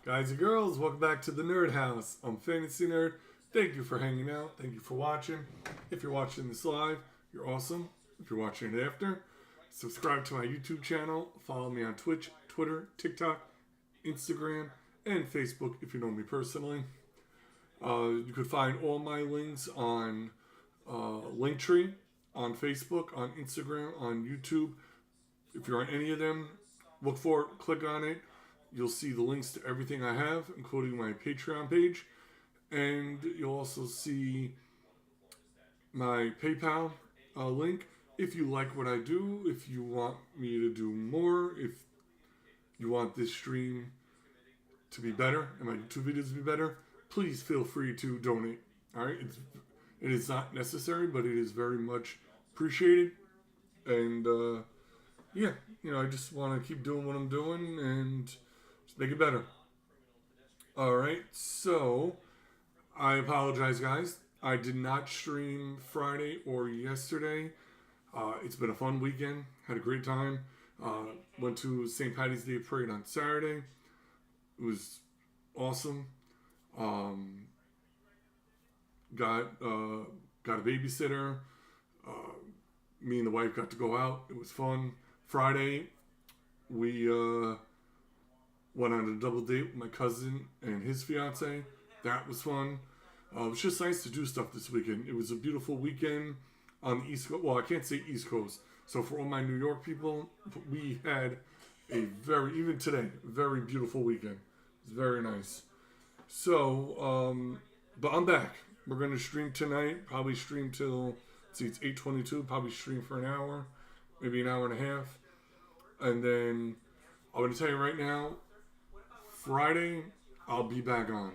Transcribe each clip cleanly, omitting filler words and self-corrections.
Guys and girls, welcome back to the Nerd House. I'm Fantasy Nerd. Thank you for hanging out. Thank you for watching. If you're watching this live, you're awesome. If you're watching it after, subscribe to my YouTube channel. Follow me on Twitch, Twitter, TikTok, Instagram, and Facebook if you know me personally. You could find all my links on Linktree, on Facebook, on Instagram, on YouTube. If you're on any of them, look for it, click on it. You'll see the links to everything I have, including my Patreon page. And you'll also see my PayPal link. If you like what I do, if you want me to do more, if you want this stream to be better and my YouTube videos to be better, please feel free to donate. All right? It is not necessary, but it is very much appreciated. And yeah, I just want to keep doing what I'm doing and just make it better. All right, so I apologize, guys. I did not stream Friday or yesterday. It's been a fun weekend. Had a great time. Went to St. Patty's Day Parade on Saturday. It was awesome. Got a babysitter. Me and the wife got to go out. It was fun. Friday, we went on a double date with my cousin and his fiance. That was fun. It was just nice to do stuff this weekend. It was a beautiful weekend on the East Coast. Well, I can't say East Coast. So for all my New York people, we had a even today, very beautiful weekend. It's very nice. So, but I'm back. We're going to stream tonight. Probably stream till, it's 8:22. Probably stream for an hour. Maybe an hour and a half. And then, I'm going to tell you right now, Friday, I'll be back on.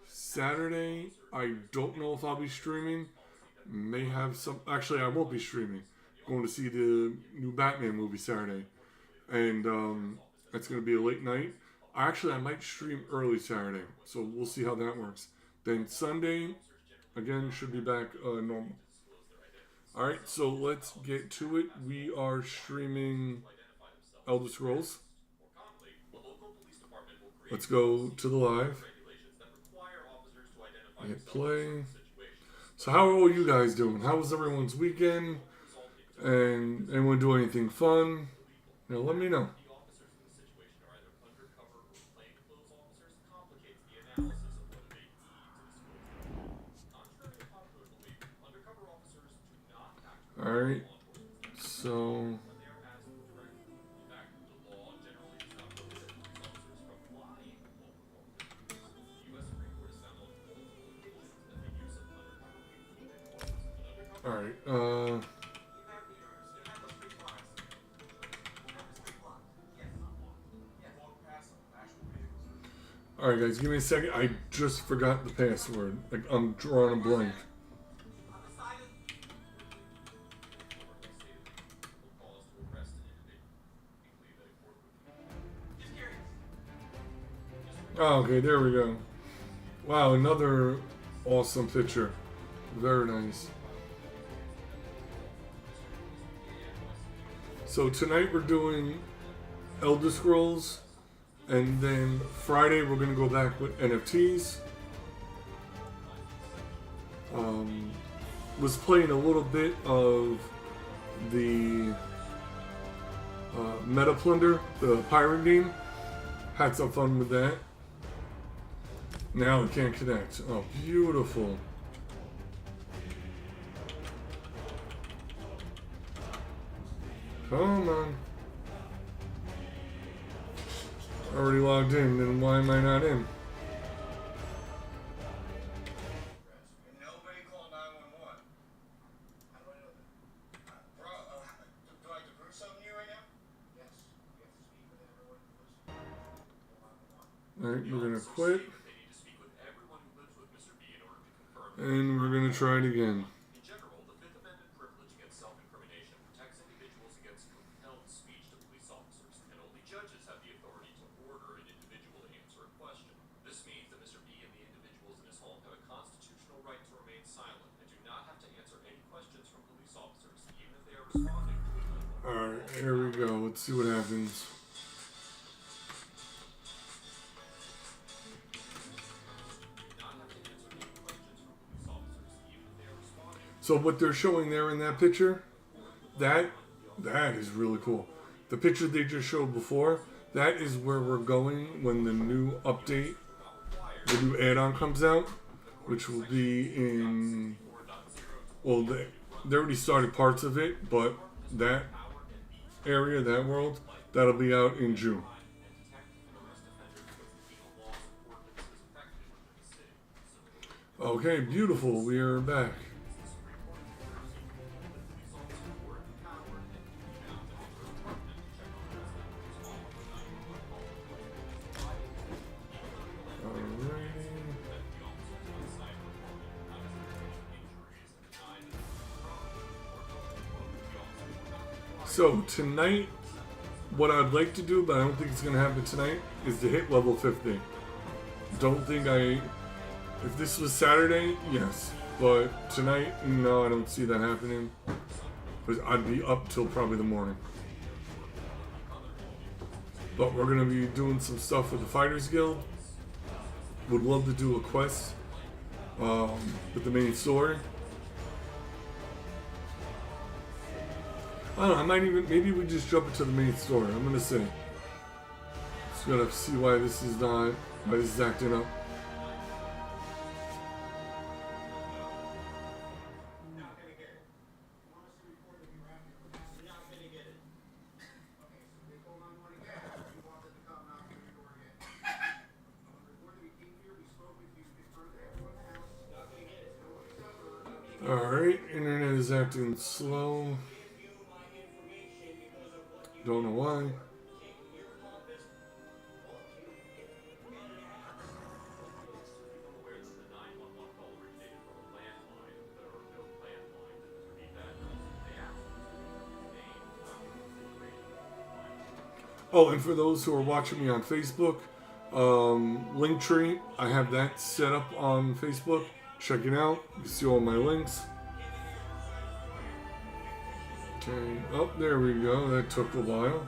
Saturday, I don't know if I'll be streaming. May have some. Actually, I won't be streaming. Going to see the new Batman movie Saturday. And it's going to be a late night. Actually, I might stream early Saturday. So we'll see how that works. Then Sunday, again, should be back normal. Alright, so let's get to it. We are streaming Elder Scrolls. Let's go to the live. Hit play. So how are all you guys doing? How was everyone's weekend? And anyone do anything fun? Let me know. Alright, so alright, alright guys, give me a second. I just forgot the password. Like, I'm drawing a blank. Oh, okay, there we go. Wow, another awesome picture. Very nice. So tonight we're doing Elder Scrolls, and then Friday we're going to go back with NFTs. Was playing a little bit of the Meta Plunder, the pirate game. Had some fun with that. Now it can't connect. Oh, beautiful. Come on. Already logged in, then why am I not in? Nobody call 911. How do I know that? Bro, do I have to prove something to you right now? Yes. You have to speak with everyone who lives with 911. Alright, we're gonna quit. And we're gonna try it again. In general, the Fifth Amendment privilege against self-incrimination protects individuals against compelled speech to police officers, and only judges have the authority to order an individual to answer a question. This means that Mr. B and the individuals in his home have a constitutional right to remain silent and do not have to answer any questions from police officers, even if they are responding Here we go. Let's see what happens. So what they're showing there in that picture, that is really cool. The picture they just showed before, that is where we're going when the new update, the new add-on comes out, which will be in, well, they already started parts of it, but that area, that world, that'll be out in June. Okay, beautiful. We are back. So tonight, what I'd like to do, but I don't think it's going to happen tonight, is to hit level 50. Don't think if this was Saturday, yes. But tonight, no, I don't see that happening. Because I'd be up till probably the morning. But we're going to be doing some stuff with the Fighters Guild. Would love to do a quest with the main story. I don't know, I might even, maybe we just jump into the main story. I'm gonna see. Just gotta see why this is acting up. Not gonna get it. You want us to report that you're after your capacity? Not gonna get it. Okay, so they called 911 again. You wanted to come knock on your door again. On the report that we came here, we spoke with you, confirmed that everyone in the house. Not gonna get it. Nobody's ever. Alright, internet is acting slow. Don't know why. Oh, and for those who are watching me on Facebook, Linktree, I have that set up on Facebook. Check it out. You see all my links. Okay. Oh, there we go. That took a while.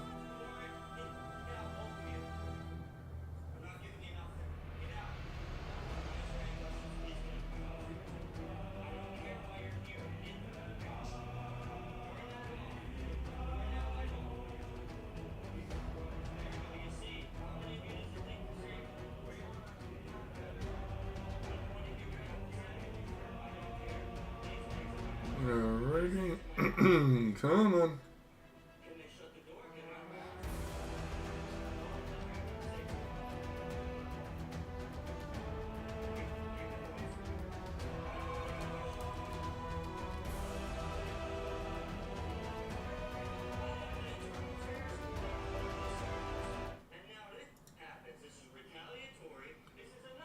Alrighty. Come on.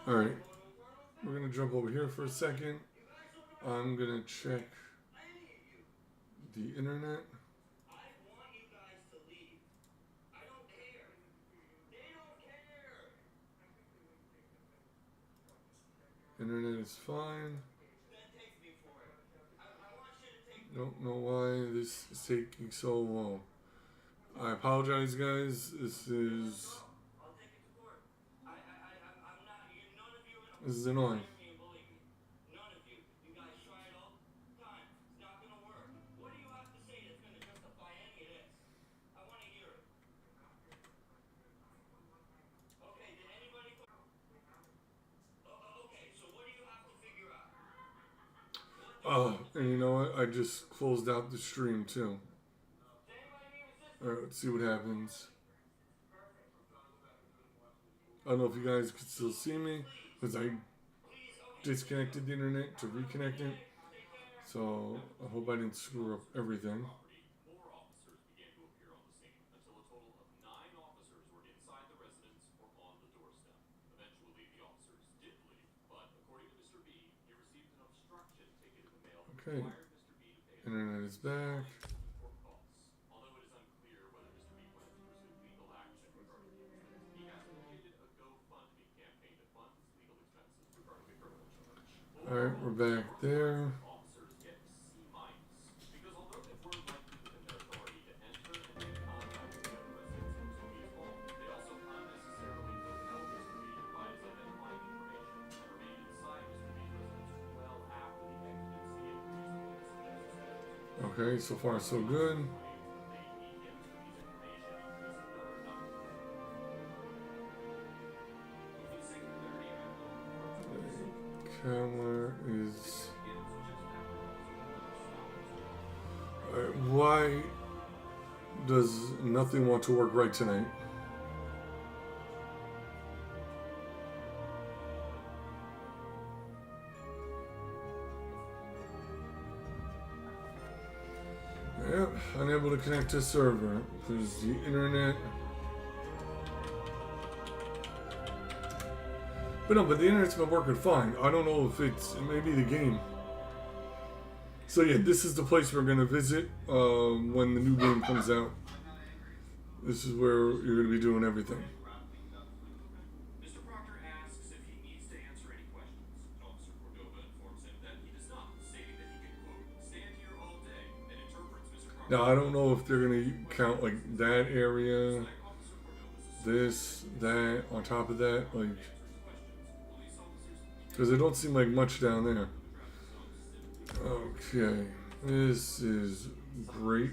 Alright. We're going to jump over here for a second. I'm going to check the internet. I want you guys to leave. I don't care. They don't care. Internet is fine. Then take me for it. I want you to take me. Don't know why this is taking so long. I apologize, guys. This is I'll take it to court. I'm not. None of you. this is annoying. Believe me. None of you. You guys try it all the time. It's not gonna work. What do you have to say that's gonna justify any of this? I want to hear it. Okay. Did anybody? Okay. So what do you have to figure out? And you know what? I just closed out the stream too. Alright, let's see what happens. I don't know if you guys can still see me, because I disconnected the internet to reconnect it. So I hope I didn't screw up everything. More officers began to appear on the scene until a total of 9 officers were inside the residence or on the doorstep. Eventually, the officers did leave, but according to Mr. B, he received an obstruction ticket in the mail that Okay. required Mr. B to pay Internet is back. for costs. Although it is unclear whether Mr. B plans to pursue legal action regarding the incident, he has initiated a GoFundMe campaign to fund his legal expenses regarding the criminal charge. Alright, we're back there. Officers get C- because although they were likely within their authority to enter and Okay, so far so good. Camera is. Why does nothing want to work right tonight? Yep, unable to connect to server because the internet. But no, but the internet's been working fine. I don't know if it's maybe the game. So yeah, this is the place we're gonna visit when the new game comes out. This is where you're gonna be doing everything. Mr. Proctor asks if he needs to answer any questions. Officer Cordova informs him that he does not, stating that he can, quote, stand here all day and interprets Mr. Proctor. Now I don't know if they're gonna count like that area, this, that, on top of that, like, because it don't seem like much down there. Okay, this is great.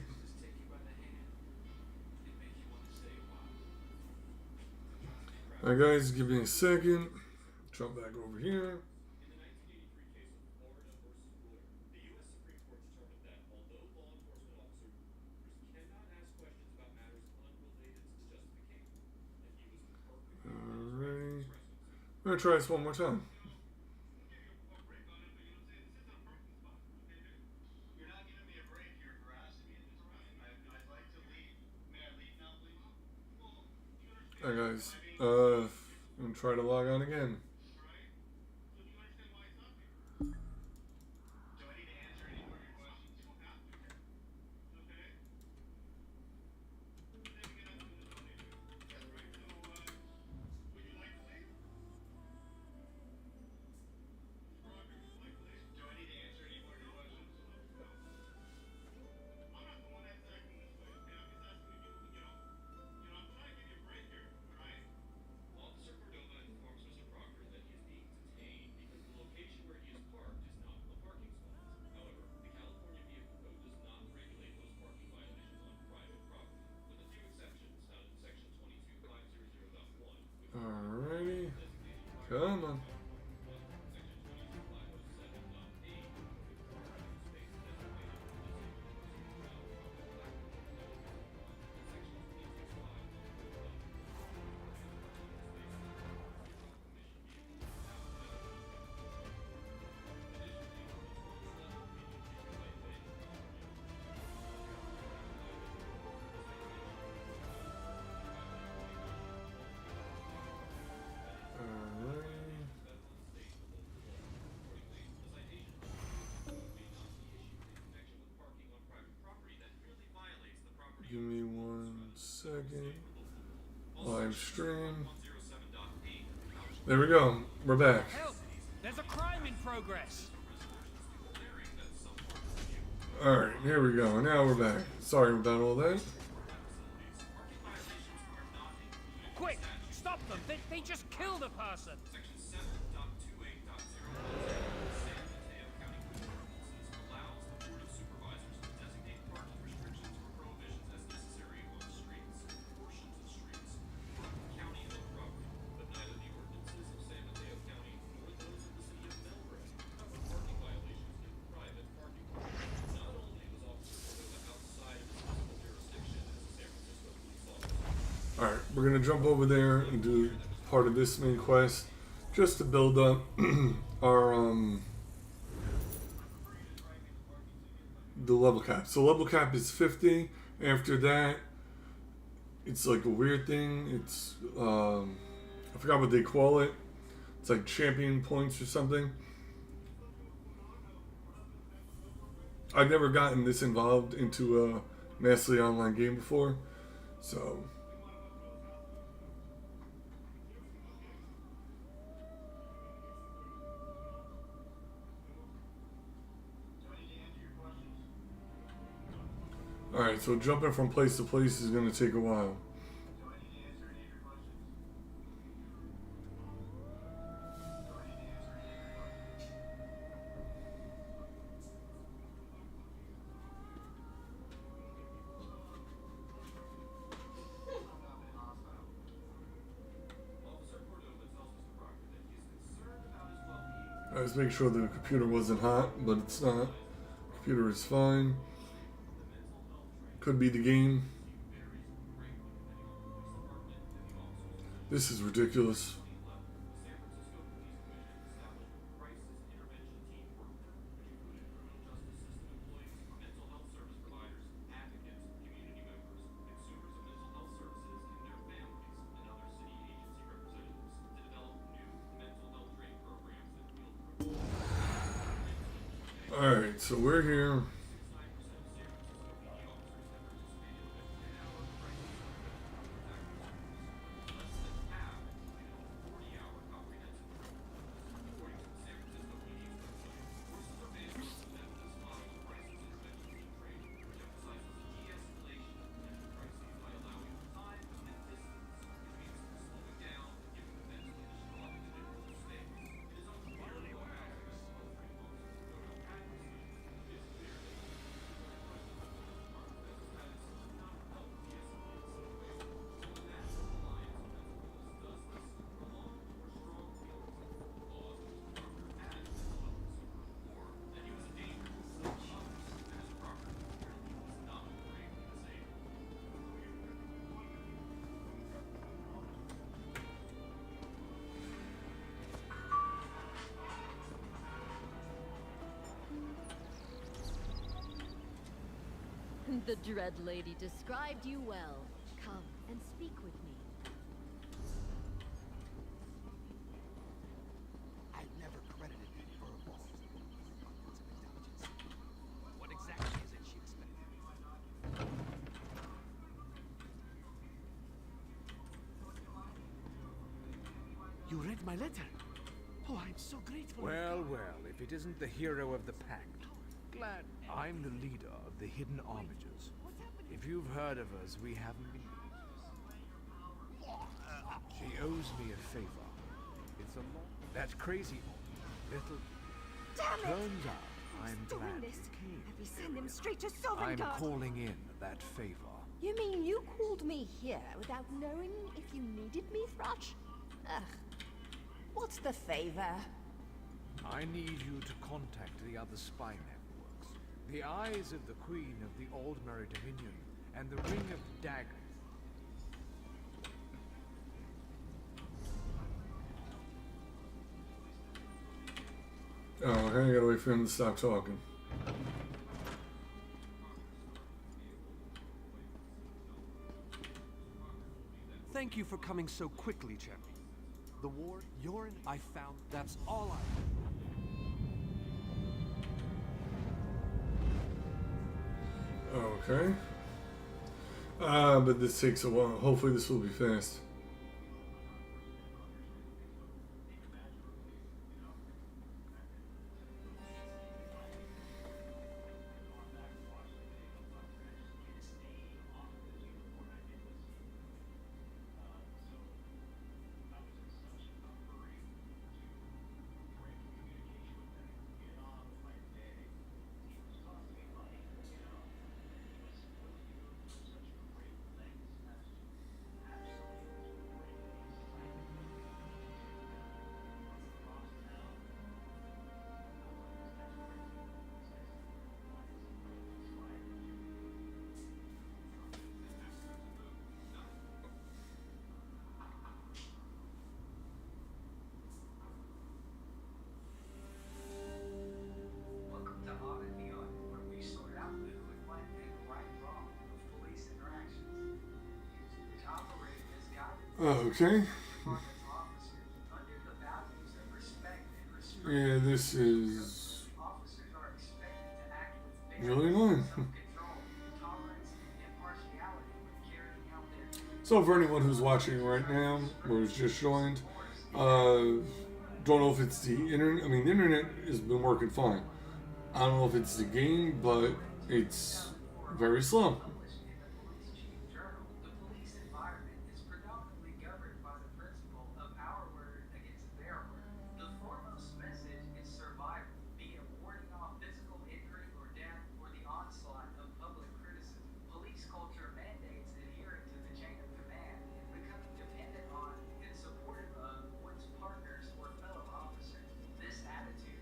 Alright guys, give me a second. Jump back over here. In the 1983 case of Florida versus Boyer, the U.S. Supreme Court determined that although law enforcement officers cannot ask questions about matters unrelated to the justification, that he was perfectly Alright. I'm gonna try this one more time. You're not giving me a break. You're harassing me at this point. I'd like to leave. May I leave now, please? Alright guys, I'm gonna try to log on again. Do I need to answer any more of your questions? You don't have to. Okay. That's right. So, would you like to leave? Roger, would you like to leave? Do I need to answer any more of your questions? No. I'm not the one that's acting this way, okay? I'm just asking if you, I'm trying to give you a break here, all right? Officer Cordova informs Mr. Proctor that he is being detained because the location where he is parked is not a parking spot. However, the California Vehicle Code does not regulate those parking violations on private property, with a few exceptions found in Section 22500.1, which Alrighty. designated Come on. Section 22507.8, space designated for disabled persons without proper Section Give me 1 second. Live stream. There we go. We're back. Help! There's a crime in progress. Alright, here we go. Now we're back. Sorry about all that. Quick! Stop them! They just killed a person! Section 7.28.0 San Mateo County Code of Ordinances allows the Board of Supervisors to designate parking restrictions or prohibitions as necessary on streets, portions of streets, or county-owned property, but neither the ordinances of San Mateo County nor those of the city of Melbourne cover parking violations in private parking lots. Not only was Officer Cordova outside of his physical jurisdiction as a San Francisco police officer, Alright, we're gonna jump over there and do part of this main quest just to build up our the level cap. So level cap is 50. After that, it's like a weird thing. It's I forgot what they call it. It's like champion points or something. I've never gotten this involved into a Massively Online game before, so. Alright, so jumping from place to place is going to take a while. Do I need to answer any of your questions? Do I need to answer any of your questions? I was making sure the computer wasn't hot, but it's not. Computer is fine. Could be the game. This is ridiculous. Alright, so we're here. The Dread Lady described you well. Come and speak with me. I never credited verbal. What exactly is it she expected? You read my letter? Oh, I'm so grateful. Well, well, if it isn't the hero of the pact. Glad I'm the leader of the Hidden Armigers. If you've heard of us, we haven't been. She owes me a favor. It's a lot. That crazy little. Damn it! Turns out I'm Doing glad this. you came. Let me send him straight to I'm Sovngarde. calling in that favor. You mean you called me here without knowing if you needed me, Thrush? Ugh. What's the favor? I need you to contact the other spy networks. The Eyes of the Queen of the Aldmeri Dominion and the Ring of Daggers. Oh, okay, I gotta wait for him to stop talking. Thank you for coming so quickly, champion. The war you're in, I found. That's all I. Okay. But this takes a while. Hopefully this will be fast. Welcome to On and Beyond, where we sort out the who and what and right and wrong of police interactions. To operate as guidance Okay. department's officers under the values of respect and restraint. Yeah, this is Officers are expected to act with really annoying. self-control, tolerance, and impartiality when carrying out their duties. So for anyone who's watching right now or who's just joined, don't know if it's the internet. I mean, the internet has been working fine. I don't know if it's the game, but it's very slow. Published in the Police Chief Journal, the police environment is predominantly governed by the principle of our word against their word. The foremost message is survival, be it warding off physical injury or death or the onslaught of public criticism. Police culture mandates adhering to the chain of command and becoming dependent on and supportive of one's partners or fellow officers. This attitude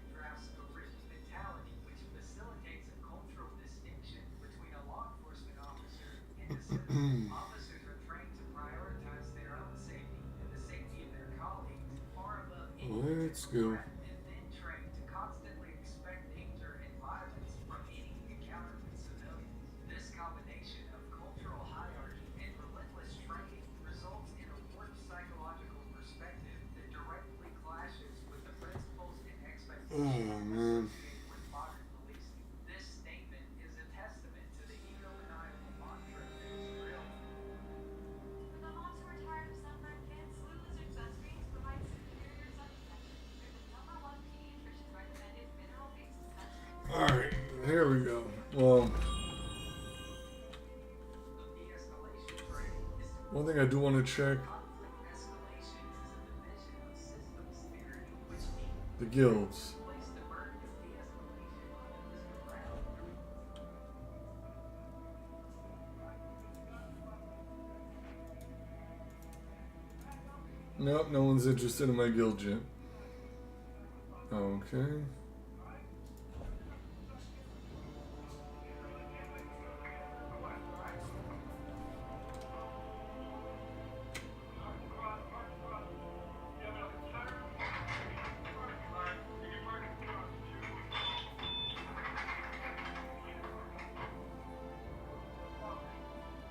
let's go. And then trained to constantly expect danger and violence from any encounter with civilians. This combination of cultural hierarchy and relentless training results in a warped psychological perspective that directly clashes with the principles and expectations Oh man. associated with modern policing. This statement is a testament to the egomaniacal mantra that is real. For the moms who are tired of suffering kids, Blue Lizard Sunscreens provides superior sun protection. They're the #1 pediatrician recommended mineral-based sunscreen. Alright, here we go. Well, De-escalation training is to one thing I do want to check conflict escalation is a division of systems theory, which means the guilds. place the burden of de-escalation on Mr. Brown. Nope, no one's interested in my guild yet. Okay.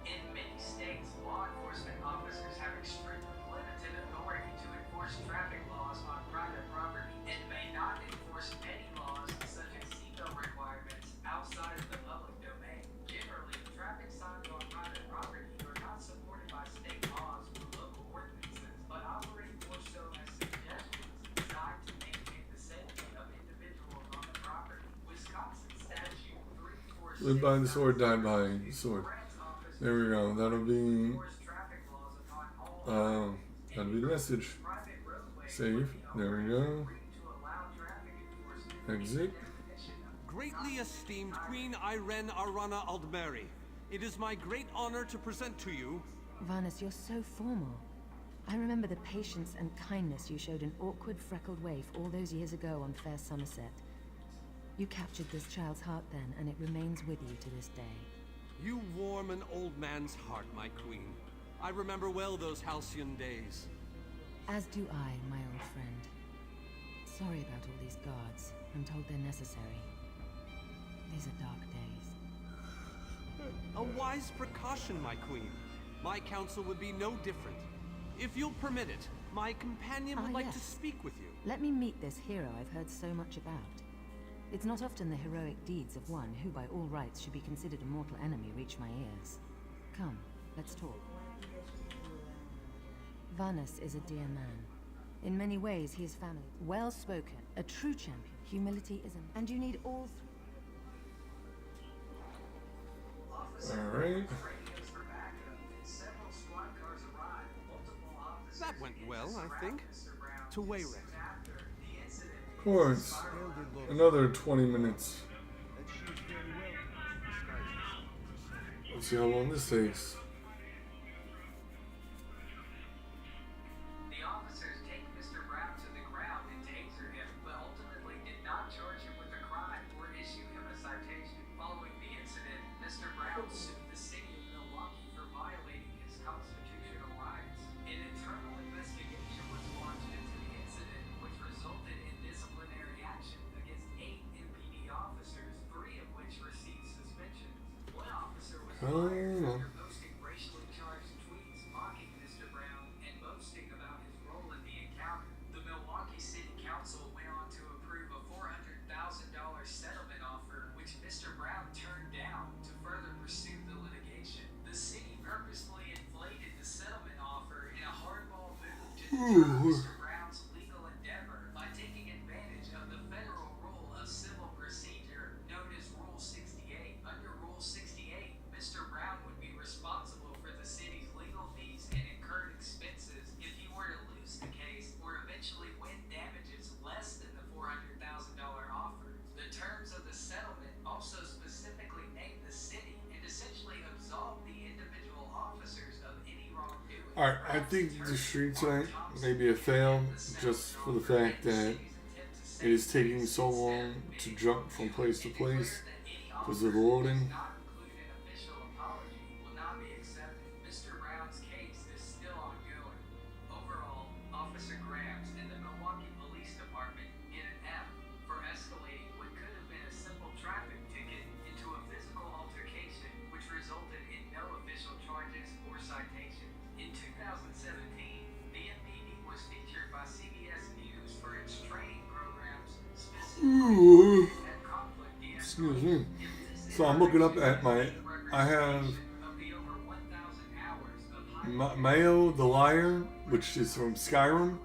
In many states, law enforcement officers have extremely limited authority to enforce traffic laws on private property and may not enforce any laws such as seatbelt requirements outside of the public domain. Generally, traffic signs on private property are not supported by state laws or local ordinances, but operate more so as suggestions designed to maintain the safety of individuals on the property. Wisconsin statute 346 Live by the sword, die by the sword. There we go. That'll be the message. Save. There we go. Exit. Greatly esteemed Queen Irene Arana Aldmeri, it is my great honor to present to you. Varnus, you're so formal. I remember the patience and kindness you showed an awkward, freckled waif all those years ago on Fair Somerset. You captured this child's heart then, and it remains with you to this day. You warm an old man's heart, my queen. I remember well those halcyon days. As do I, my old friend. Sorry about all these guards. I'm told they're necessary. These are dark days. A wise precaution, my queen. My counsel would be no different. If you'll permit it, my companion would like to yes. speak with you. Let me meet this hero I've heard so much about. It's not often the heroic deeds of one who by all rights should be considered a mortal enemy reach my ears. Come, let's talk. Varnus is a dear man. In many ways, he is family. Well-spoken, a true champion. Humility is an... And you need all three. Alright. That went well, I think. To Wayrek. Of course. Another 20 minutes. Let's see how long this takes. The officers take Mr. Brown to the ground and taser him, but ultimately did not charge him with a crime or issue him a citation. Following the incident, Mr. Brown sued the city of Milwaukee for violating his constitutional rights. An internal investigation was launched into the incident, which resulted in disciplinary action against 8 MPD officers, 3 of which received suspensions. One officer was fired after posting racially charged tweets mocking Mr. Brown and boasting about his role in the encounter. The Milwaukee City Council went on to approve a $400,000 settlement offer, which Mr. Brown turned down to further pursue the litigation. The city purposefully inflated the settlement offer in a hardball move to deter Mr. Brown's legal endeavor by taking advantage of the federal rule of civil procedure known as Rule 68. Under Rule 68, Mr. Brown would be responsible for the city's legal fees and incurred expenses if he were to lose the case or eventually win damages less than the $400,000 offer. The terms of the settlement also specifically named the city and essentially absolved the individual officers of any wrongdoing. Alright, I think the street tonight may be a fail, just for the fact that it is taking so long to jump from place to place because of the loading. Not include an official apology will not be accepted. Mr. Brown's case is still ongoing. Overall, Officer Grams and the Milwaukee Police Department Ooh. Excuse me. So I'm looking up at I have Mayo the Liar, which is from Skyrim,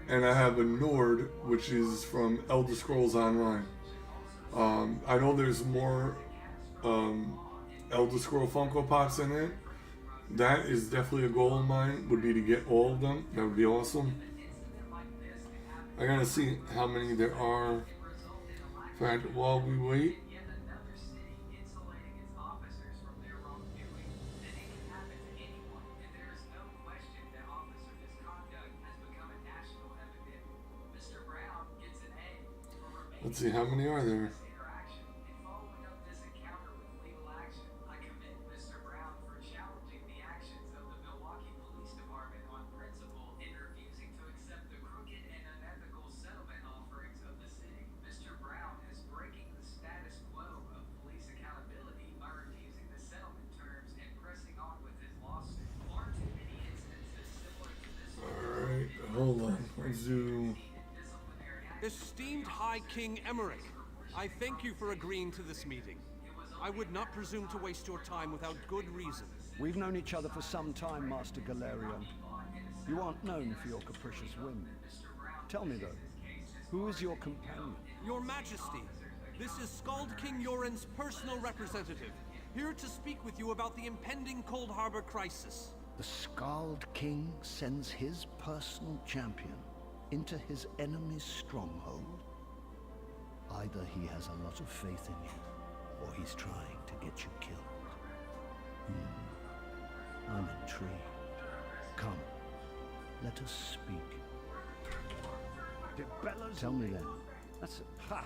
and I have a Nord, which is from Elder Scrolls Online. I know there's more Elder Scroll Funko Pops in it. That is definitely a goal of mine, would be to get all of them. That would be awesome. I gotta see how many there are. In fact, while we wait, let's see, how many are there? Alright, hold on. Let's do... Esteemed High King Emmerich, I thank you for agreeing to this meeting. I would not presume to waste your time without good reason. We've known each other for some time, Master Galerion. You aren't known for your capricious whim. Tell me, though, who is your companion? Your Majesty, this is Skald King Yoren's personal representative, here to speak with you about the impending Cold Harbor crisis. The Skald King sends his personal champion into his enemy's stronghold? Either he has a lot of faith in you, or he's trying to get you killed. I'm intrigued. Come, let us speak. Tell me then. That's it. Ha!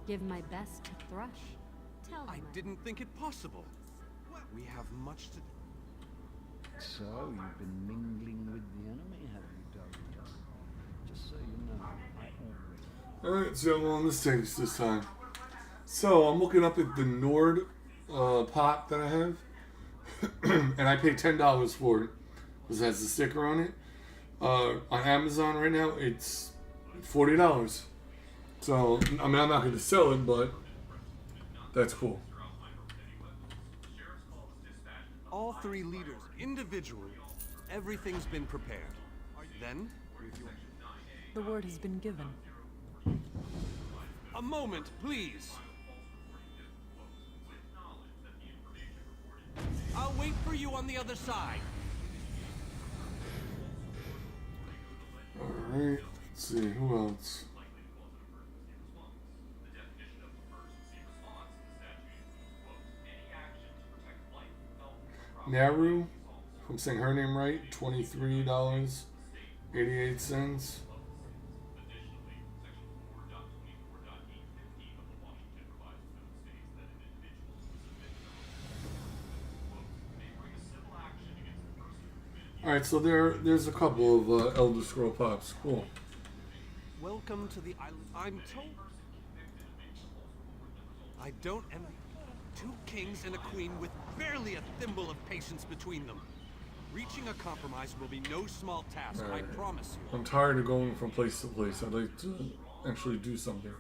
Give my best to Thrush. Tell him I didn't think it possible. We have much to... So, you've been mingling with the enemy, have you, Dark? Just so you know, I already... Alright, see how long this takes this time. So, I'm looking up at the Nord pot that I have. And I paid $10 for it. Because it has the sticker on it. On Amazon right now, it's $40. So, I mean, I'm not going to sell it, but that's cool. All three leaders, individually, everything's been prepared. Then, The word has been given. a moment, please. I'll wait for you on the other side. Alright, let's see, who else? Naru, if I'm saying her name right, $23.88. Alright, so there's a couple of Elder Scroll Pops. Cool. Welcome to the island. I'm told... I don't envy... Two kings and a queen with barely a thimble of patience between them. Reaching a compromise will be no small task, I promise you. I'm tired of going from place to place. I'd like to actually do something.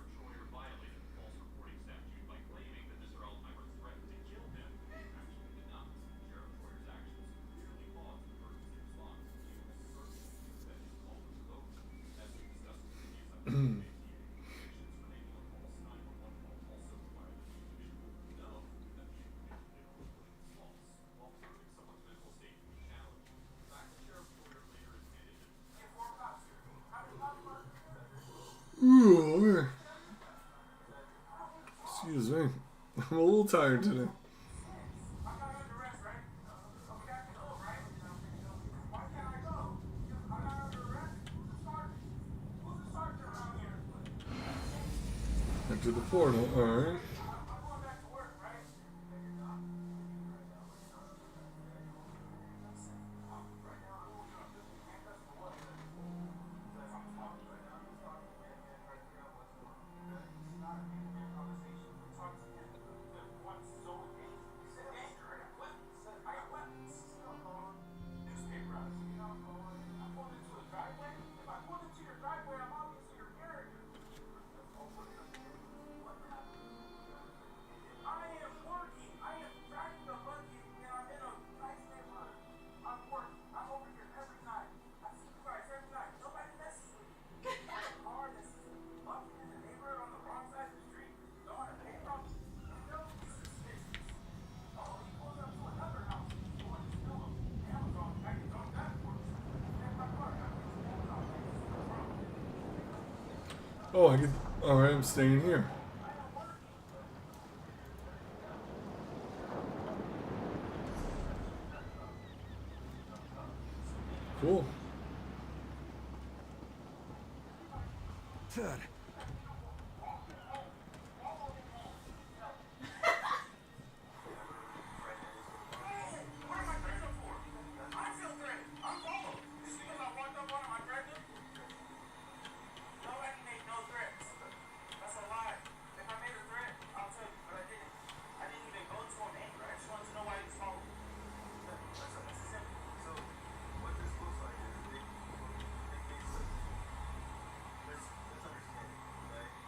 Ooh, excuse me. I'm a little tired today. Enter the portal, alright. Oh, I get. Alright, I'm staying here. Cool. Third.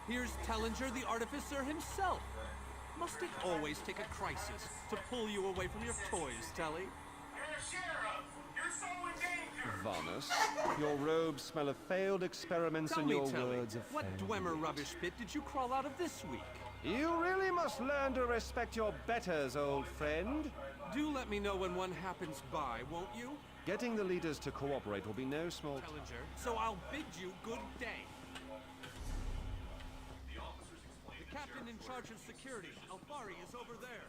Here's Tellinger, the artificer himself. Must it always take a crisis to pull you away from your toys, Telly? Varnus, your robes smell of failed experiments Tell and me, your Telly, words of what failure. Dwemer rubbish pit did you crawl out of this week? You really must learn to respect your betters, old friend. Do let me know when one happens by, won't you? Getting the leaders to cooperate will be no small... Tellinger, so I'll bid you good day. The captain in charge of security, Alfari, is over there.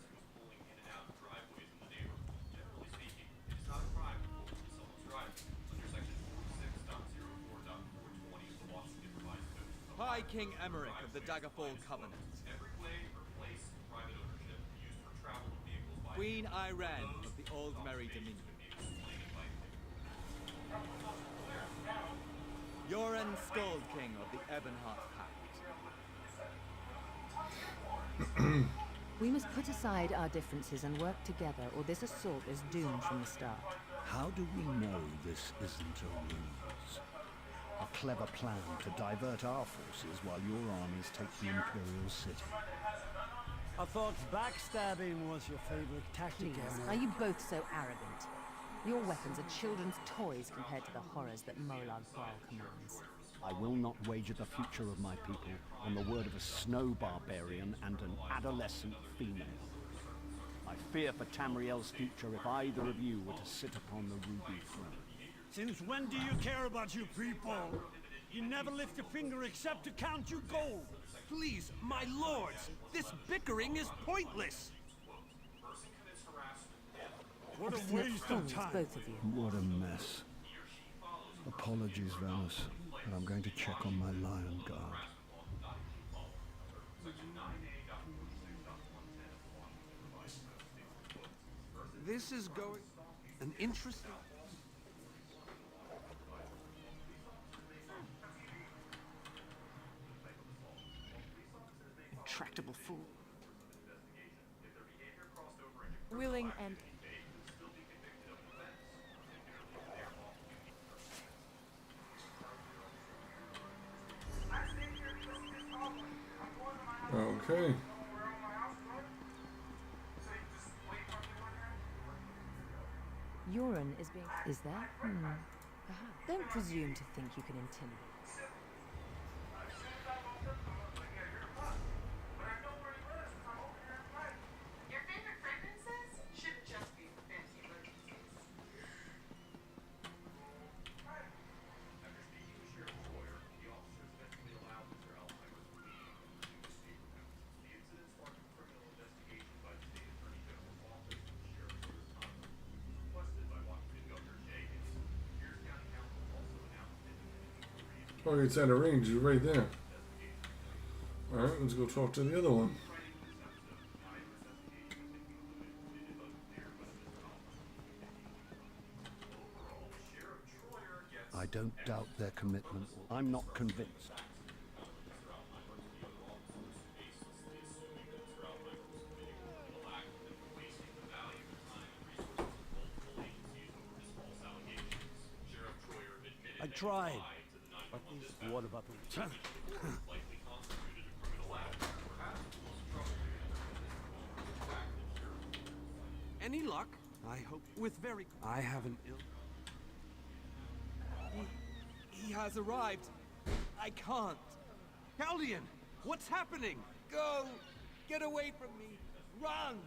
High King Emmerich of the Daggerfall Covenant. Queen Iran of the Old Merry Dominion. Yoren Skald King of the Ebonheart Pact. We must put aside our differences and work together, or this assault is doomed from the start. How do we know this isn't a ruse? A clever plan to divert our forces while your armies take the Imperial City. I thought backstabbing was your favorite tactic. Please, are you both so arrogant? Your weapons are children's toys compared to the horrors that Molag Bal commands. I will not wager the future of my people on the word of a snow barbarian and an adolescent female. I fear for Tamriel's future if either of you were to sit upon the ruby throne. Since when do you care about your people? You never lift a finger except to count your gold. Please, my lords, this bickering is pointless. What a Obstinate waste fools, of time. both of you. What a mess. Apologies, Varnus, but I'm going to check on my lion guard. This is going... an interesting... Intractable fool. Willing and... Okay. Yoren is being... Is there? Perhaps. Don't presume to think you can intimidate. Your favorite fragrances should just be fancy emergencies. Oh, it's at a range. You're right there. Alright, let's go talk to the other one. I don't doubt their commitment. I'm not convinced. I tried. But what about the return? Any luck? I hope with very... I have an ill... He has arrived. I can't. Haldian, what's happening? Go! Get away from me! Run!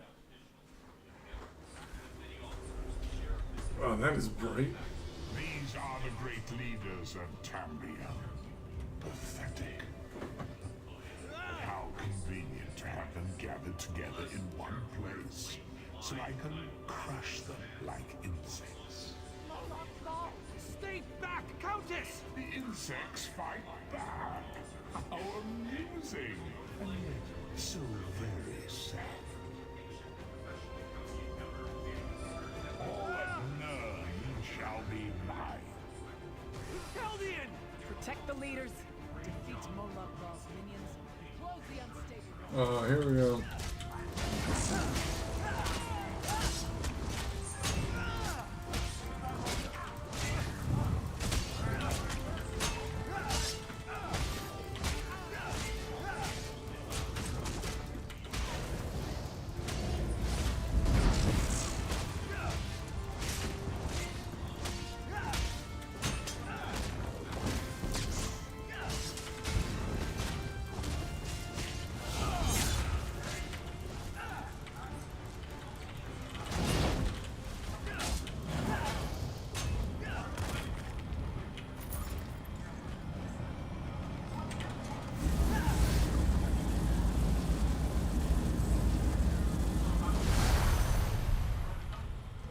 Oh, that is bright. These are the great leaders of Tamriel. Pathetic. How convenient to have them gathered together in one place, so I can crush them like insects. Stay back, Countess! The insects fight back. How amusing! And yet so very sad. All of Nern shall be mine. Chaldean! Protect the leaders. Defeat Moloch Baal's minions. Close the unstable. Here we go.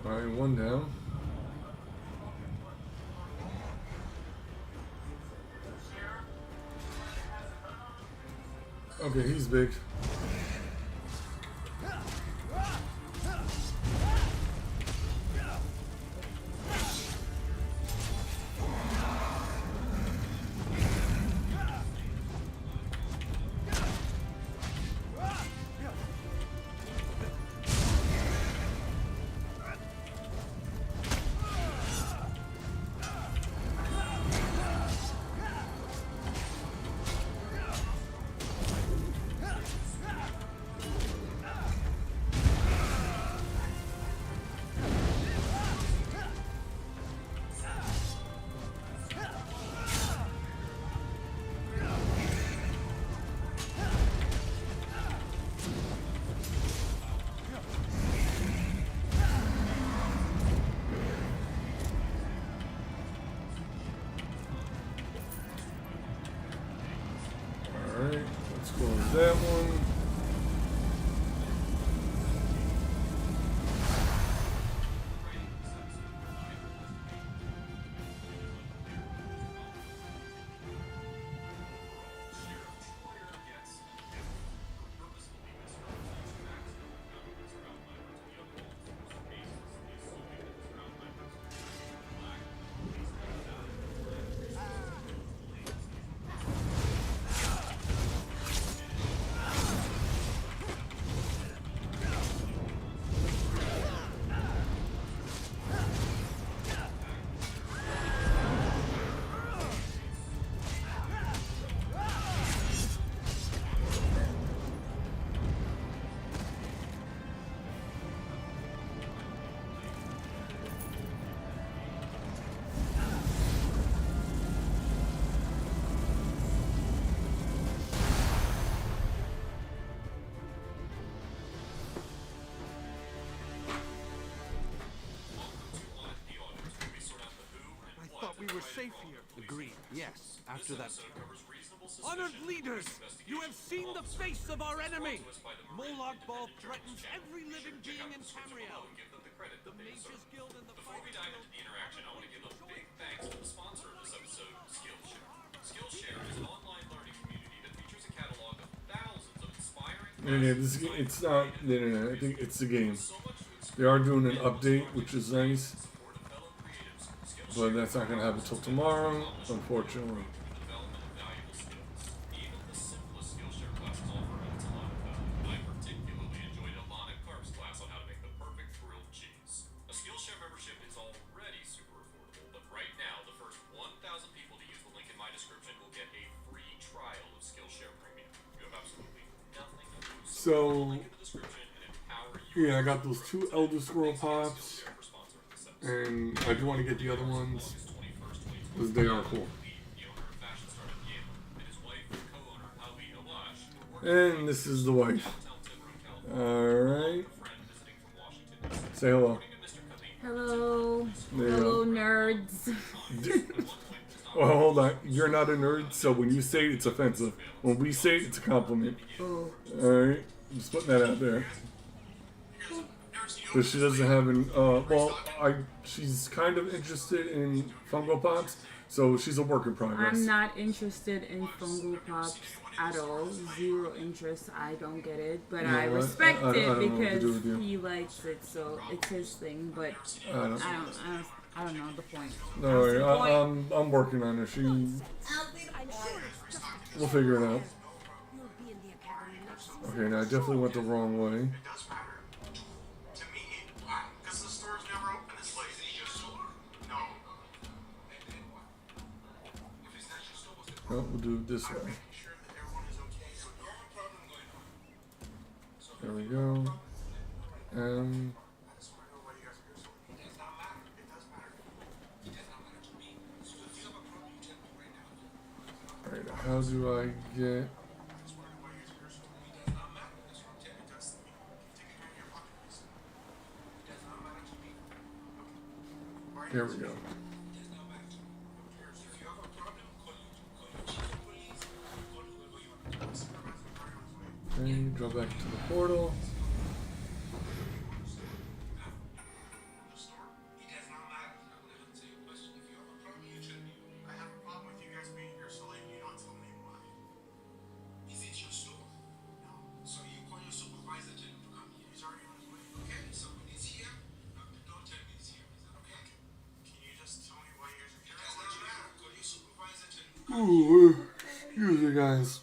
Alright, one down. Okay, he's big. Alright, let's close that one. We were safe here. Agreed. Yes. After that. Honored leaders, you have seen the face of our enemy. Moloch Baal threatens every living being in Tamriel. The Mages Guild and the Before we dive into the interaction, I want to give a big thanks to the sponsor of this episode, Skillshare. Skillshare is an online learning community that features a catalog of thousands of inspiring. It's not the internet. I think it's the game. They are doing an update, which is nice. But that's not going to happen until tomorrow, unfortunately. Even the simplest Skillshare classes offer a ton of value. I particularly enjoyed Alana Karp's class on how to make the perfect grilled cheese. A Skillshare membership is already super affordable, but right now, the first 1,000 people to use the link in my description will get a free trial of Skillshare Premium. You have absolutely nothing to lose. So, yeah, I got those 2 Elder Scroll pops. And I do want to get the other ones because they are cool. And this is the wife. Alright. Say hello. Hello. There you Hello, go. nerds. Well, hold on. You're not a nerd, so when you say it, it's offensive. When we say it, it's a compliment. Oh. Alright? Just putting that out there. But she doesn't have an, she's kind of interested in Funko Pops, so she's a work in progress. I'm not interested in Funko Pops at all. Zero interest. I don't get it. But I respect it because he likes it, so it's his thing. But I don't know the point. No worry, I'm working on it. We'll figure it out. Okay, now I definitely went the wrong way. Oh, we'll do it this way. There we go. Alright, how do I get... Here we go. And go back to the portal. Ooh, excuse me, guys.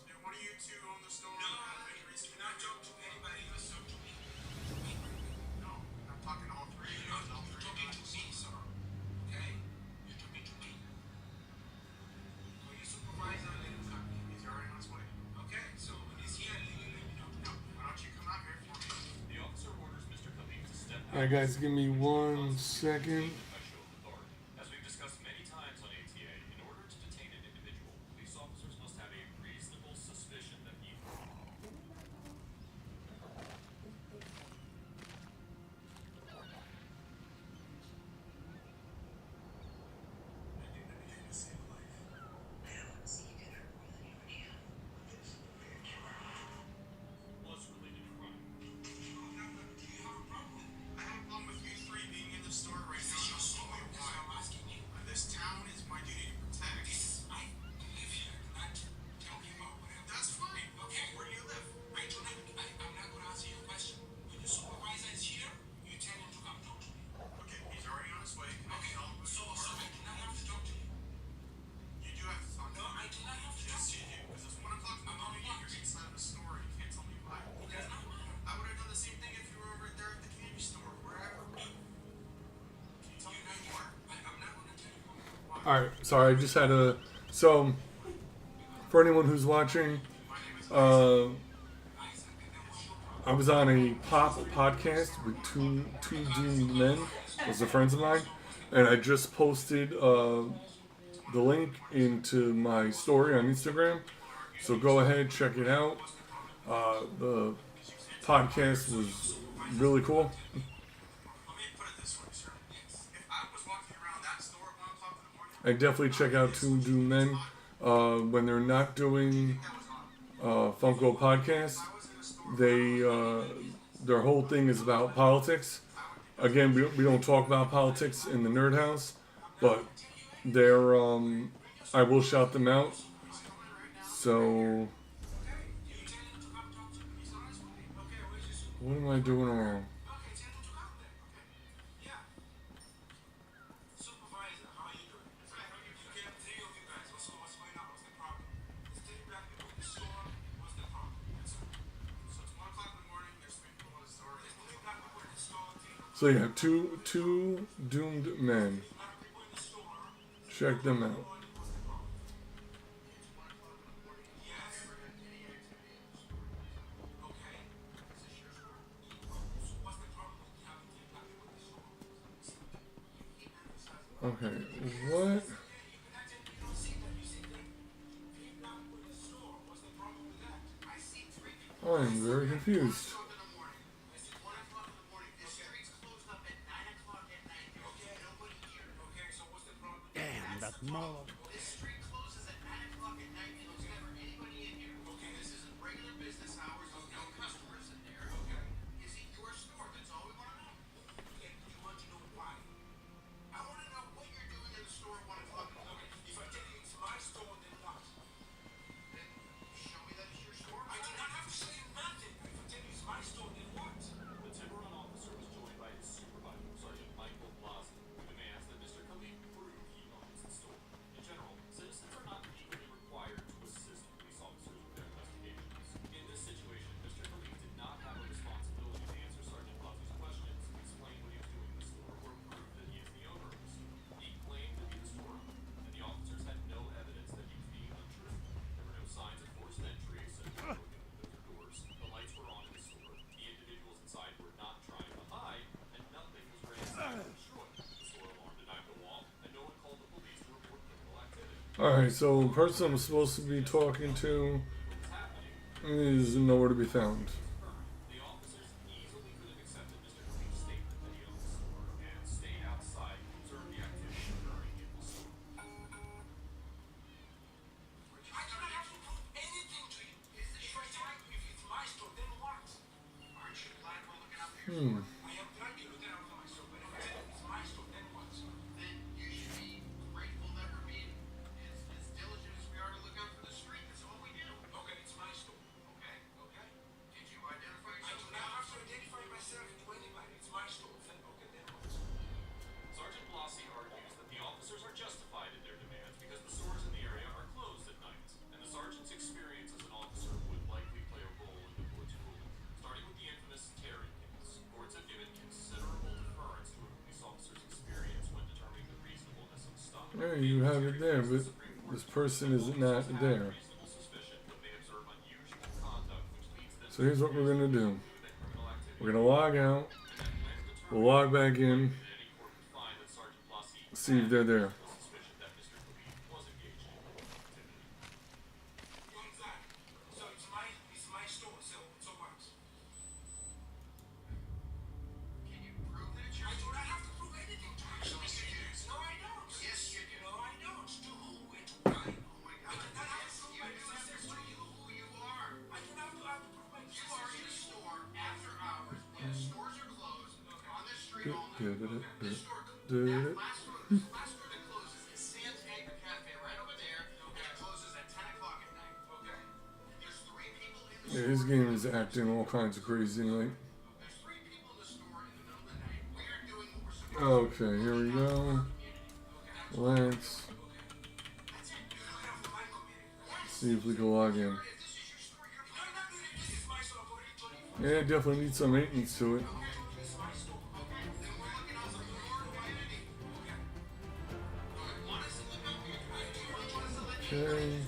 Alright guys, give me 1 second. As we've discussed many times on ATA, in order to detain an individual, police officers must have a reasonable suspicion that he... Alright, sorry, I just had a... So, for anyone who's watching, I was on a pop podcast with two doomed men, those are friends of mine, and I just posted the link into my story on Instagram, so go ahead, check it out. The podcast was really cool. I definitely check out Two Doomed Men when they're not doing Funko podcasts. Their whole thing is about politics. Again, we don't talk about politics in the Nerd House, but they're I will shout them out. So what am I doing wrong? So yeah, two doomed men. Check them out. Okay, what? I'm very confused. Damn, that Moloch. Alright, so the person I'm supposed to be talking to is nowhere to be found. The officers easily could have accepted Mr. Khalif's statement that he owned the store and stayed outside to observe the activity occurring in the store. I do not have to prove anything to you. If it's my store, then what? Aren't you glad we're looking out for your store? I am glad you're looking out for my store, but if it's my store, then what? Then you should be grateful that we're being as diligent as we are to look out for the street. That's all we do. Okay, it's my store. Okay, okay. Did you identify yourself? I do not have to identify myself to anybody. It's my store. Then, okay, then what? Sergeant Blassie argues that the officers are justified in their demands because the stores in the area are closed at night, and the sergeant's experience as an officer would likely play a role in the court's ruling. Starting with the infamous Terry case, courts have given considerable deference to a police officer's experience when determining the reasonableness of a stop. There, you have it there, but this person is not there. So here's what we're going to do. We're going to log out. We'll log back in. See if they're there. So it's my store, so what? Can you prove that it's your store? I do not have to prove anything to you. Yes, you do. No, I don't. Yes, you do. No, I don't. To who and why? Oh my God. I do not have to prove my business to you who you are. I do not have to prove my business. You are in a store after hours when the stores are closed on the street all night. This store, that last store that closes is Sam's Anchor Cafe right over there, and it closes at 10 o'clock at night. Okay. There's 3 people in the Yeah, his game is acting all kinds of crazy, like. There's 3 people in the store in the middle of the night. We are doing what we're supposed to. Okay, here we go. Let's see if we can log in. Yeah, definitely need some maintenance to it. Okay.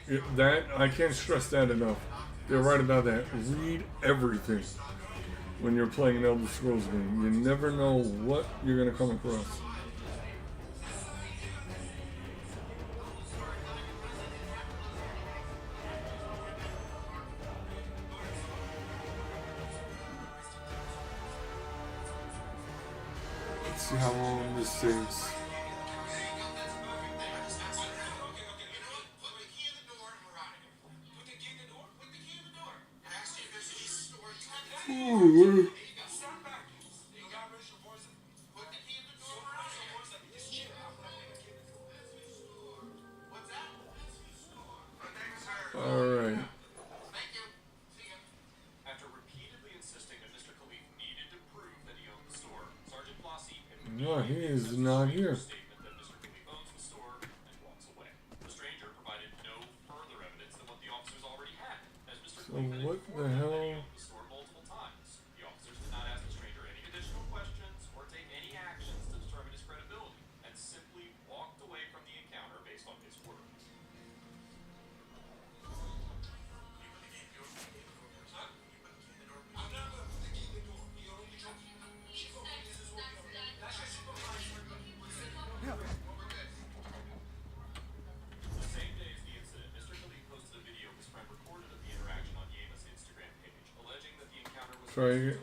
Yeah, that, I can't stress that enough. They're right about that. Read everything when you're playing an Elder Scrolls game. You never know what you're going to come across. Let's see how long this takes. Ooh, all right. After repeatedly insisting that Mr. Khalif needed to prove that he owned the store, Sergeant Blassie No, he is not here. statement that Mr. Khalif owns the store and walks away. The stranger provided no further evidence than what the officers already had, as Mr. So Khalif had what informed the them that he hell? owned the store multiple times. The officers did not ask the stranger any additional questions or take any actions to determine his credibility, and simply walked away from the encounter based on his word. The same day as the incident, Mr. Khalif posted a video his friend recorded of the interaction on Yema's Instagram page, alleging that the encounter was Try again,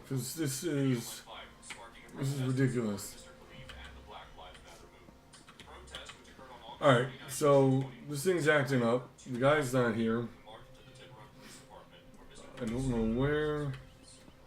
because this is ridiculous. All right, so this thing's acting up. The guy's not here. I don't know where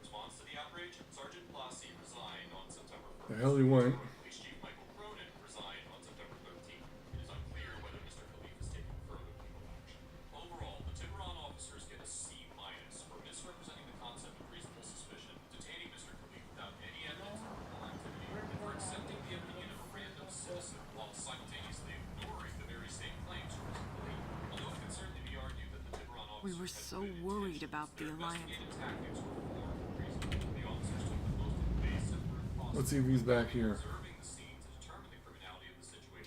response to the outrage, Sergeant Blassie resigned on September 1st. the hell he went. Police Chief Michael Cronin resigned on September 13th. It is unclear whether Mr. Khalif is taking further legal action. Overall, the Tiburon officers get a C- for misrepresenting the concept of reasonable suspicion, detaining Mr. Khalif without any evidence of criminal activity, and for accepting the opinion of a random citizen while simultaneously ignoring the very same claims from Mr. Khalif. Although it can certainly be argued that the Tiburon officers We were so worried about the alliance. investigated tactics were for reasonable. The officers took Let's see if he's back here.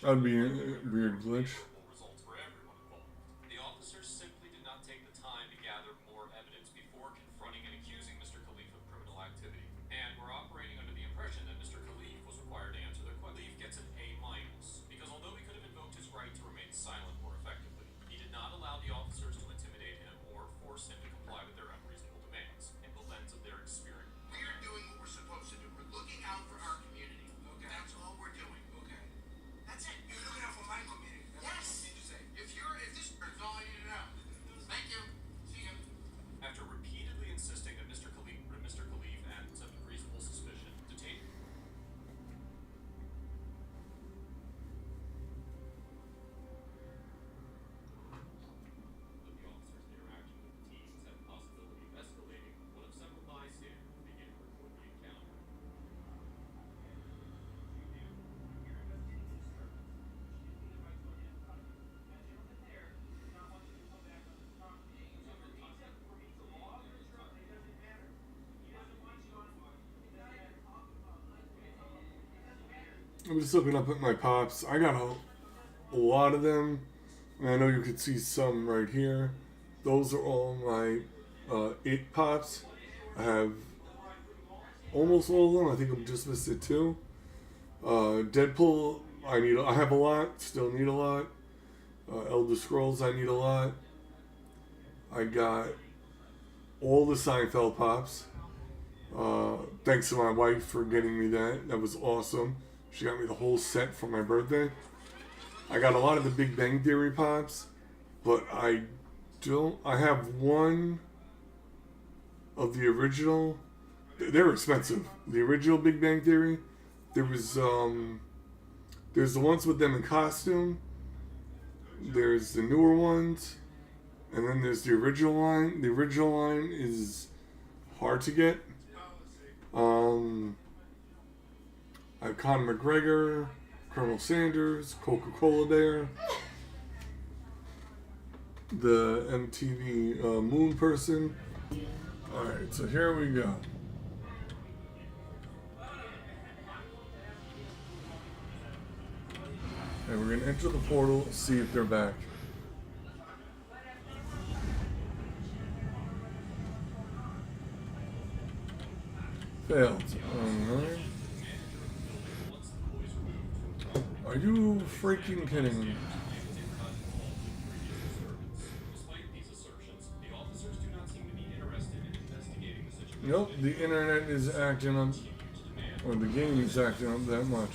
That'd be a weird glitch. The officers simply did not take the time to gather more evidence before confronting and accusing Mr. Khalif of criminal activity, and were operating under the impression that Mr. Khalif was required to answer their questions. Khalif gets an A-, because although he could have invoked his right to remain silent more effectively, he did not allow the officers to intimidate him or force him to comply with their unreasonable demands in the lens of their experience. We are doing what we're supposed to do. We're looking out for our community. Okay. That's all we're doing. Okay. That's it. You're looking out for my community. That's what you need to say. If this is all I need to know. Thank you. See you. After repeatedly insisting that Mr. Khalif and some reasonable suspicion detained. But the officer's interaction with the teams had the possibility of escalating when several bystanders began to report the encounter. I'm just looking up at my pops. I got a lot of them. And I know you could see some right here. Those are all my 8 pops. I have almost all of them. I think I'm just missed it 2. Deadpool, I have a lot. Still need a lot. Elder Scrolls, I need a lot. I got all the Seinfeld pops. Thanks to my wife for getting me that. That was awesome. She got me the whole set for my birthday. I got a lot of the Big Bang Theory pops, but I have one of the original. They're expensive. The original Big Bang Theory. There's the ones with them in costume. There's the newer ones. And then there's the original line. The original line is hard to get. I have Conor McGregor, Colonel Sanders, Coca-Cola there, the MTV Moon person. Alright, so here we go. And we're going to enter the portal, see if they're back. Failed. Alright. Are you freaking kidding me? Nope, the internet is acting up, or the game is acting up that much.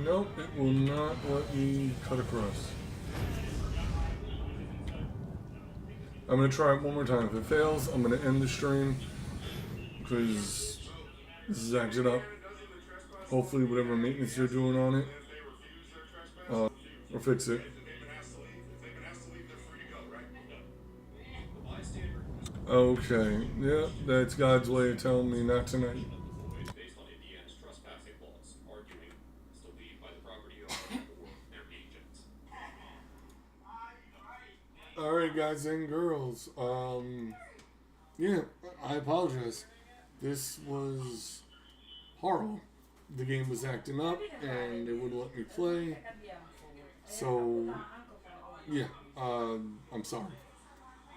Nope, it will not let me cut across. I'm going to try it one more time. If it fails, I'm going to end the stream because this is acting up. Hopefully whatever maintenance they're doing on it will fix it. Okay, yeah, that's God's way of telling me not tonight. Alright guys and girls, yeah, I apologize. This was horrible. The game was acting up and it wouldn't let me play. So, yeah, I'm sorry.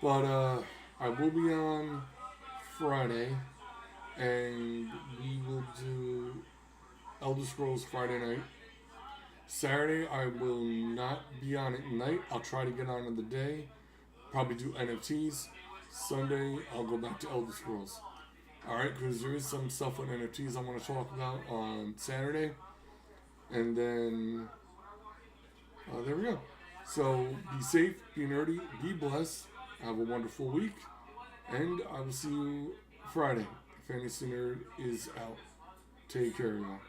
But, I will be on Friday and we will do Elder Scrolls Friday night. Saturday, I will not be on at night. I'll try to get on in the day. Probably do NFTs. Sunday, I'll go back to Elder Scrolls. Alright, because there is some stuff with NFTs I want to talk about on Saturday. And then, there we go. So, be safe, be nerdy, be blessed. Have a wonderful week. And I will see you Friday. Fantasy Nerd is out. Take care, y'all.